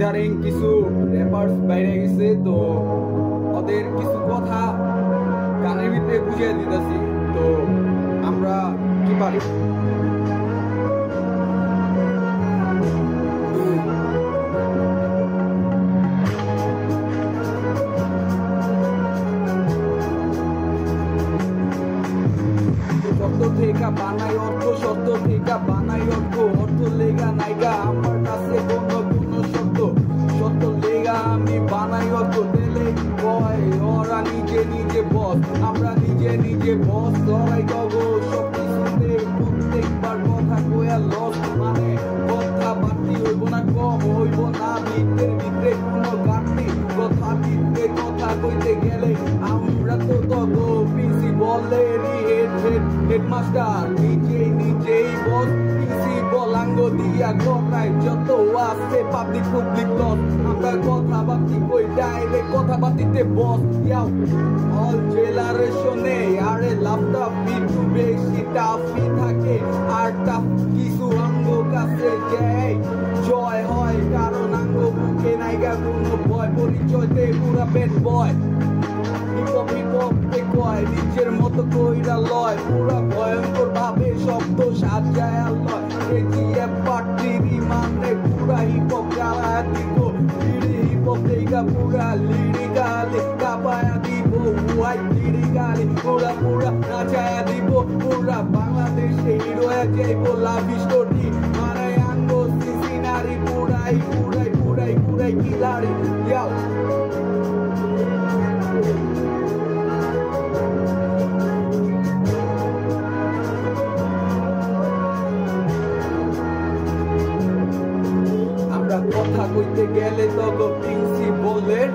Featuring কিছু wrappers বাইরে গেছে, তো ওদের কিছু কথা গানের ভিতরে বুঝিয়ে দিতেছি। তো আমরা কি পারি থেকে বানাই অর্থ, শব্দ থেকে বানাই অর্থ, অর্থ লেগা নাইগা আমার কাছে কোনো শব্দ, শব্দ লেগা আমি বানাই অর্থ। দিলে কয় ওরা নিজে নিজে বস, আমরা নিজে নিজে বস। লড়াই করবো সব কিছুতে, প্রত্যেকবার কথা কয়া লস, মানে কথা বাড়তি হইব না কম হইব না, ভিতরে ভিতরে কোনো ঘাটতি, কথা দিতে কথা কইতে গেলে আমরা তো তত প্রিন্সিপালেরই হেডমাস্টার, নিজেই বস। প্রিন্সিপাল আঙ্গ দিয়া গড়াই যত আছে পাবলিক লস, আমরা কথা বাতি কই ডাইরেক্ট কথা বাতিতে বস। অল জেনারেশনে আরে লাভটা একটু বেশি টাফি থাকে, আর টাফ কিছু আঙ্গ কাছে যায় জয় হয়, কারণ আঙ্গ বুকে নাইগা কোনো ভয়, পরিচয়তে পুরা পেট বয়। কয় নিজের মতো কইরা লয়, পুরা ভয়ঙ্কর ভাবে শব্দ সাজায় লয়। এজিএফ পার্টির মানে পুরা হিপহপ গালা দিব, হিপহপ দেখা পুরা লিরিকালি কাপায়া দিব, হোয়াইট লিরিকালি পুরা নাচায়া দিব। পুরা বাংলাদেশে হিরো যাইব লাভ স্টোরি, মানে আঙ্গ সিনারি পুরাই কিলারি। কথা কইতে গেলে তগো প্রিন্সিপালের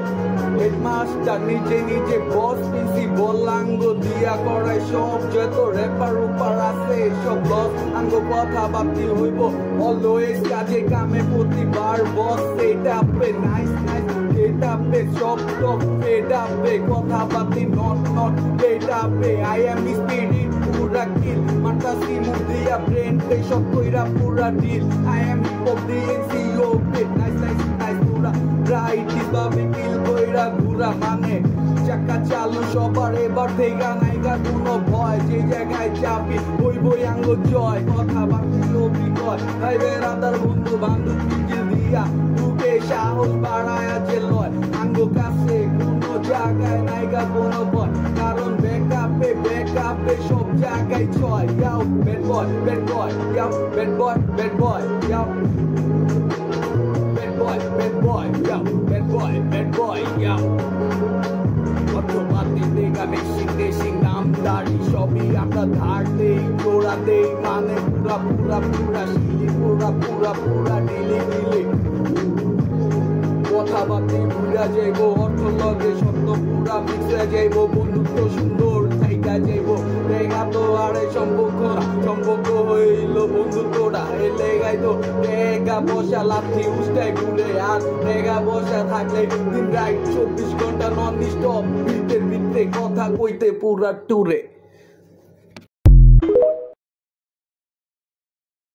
হেডমাস্টার, নিজে নিজে বস। প্রিন্সিপাল আঙ্গ দিয়া করাই সব, যত র্যাপার উপার আছে সব লস। আঙ্গ কথা ভাবতে হইব অলওয়েজ, কাজে কামে প্রতিবার বস। এটা পে নাইস এটা পে সব টপ, এটা পে কথা ভাবতে নট এটা পে আই এম স্পিরিট পুরা কিল, মারতাছি মুখ দিয়া ব্রেন পে সব কইরা পুরা deal. I am hip hop DNC nice পুরা রাইট ভাবে কিল কইরা ঘুরা, মানে চাকা চালু সবার এবার থেকে নাইগা কোনো ভয়, যে জায়গায় চাপি হইবই আঙ্গ জয়। কথা বাকি অভিজ্ঞয় ভাইবে রাতার বন্ধু বান্ধব পিজিল দিয়া, বুকে সাহস বাড়ায়া যে লয়। আঙ্গ কাছে কোনো জায়গায় নাইগা কোনো ভয়, কারণ ব্যাকআপে সব জায়গায় ছয়। ইয়াও ব্যাড বয় ইয়াও ব্যাড বয় ইয়াও bad boy, yo. অর্থপাতি দেখা বেশি নামদারি সবই আমরা ধার দেই, জোড়া দেই, মানে পুরা শিলি পুরা ডিলি কথাবার্তি ভুলা যাইব, অর্থ লগে সত্য পুরা মিশে যাইব, বন্ধুত্ব সুন্দর থাইকা যাইব। দেখা তো আরে সম্পর্ক হইল বন্ধুত্বটা, এই লেগাই তো দেখা বসা লাথি উস্টাই ঘুরে, আর দেখা বসা থাকলে দিন রাত 24 ঘন্টা নন স্টপ, ভিতরে কথা কইতে পুরা টুরে।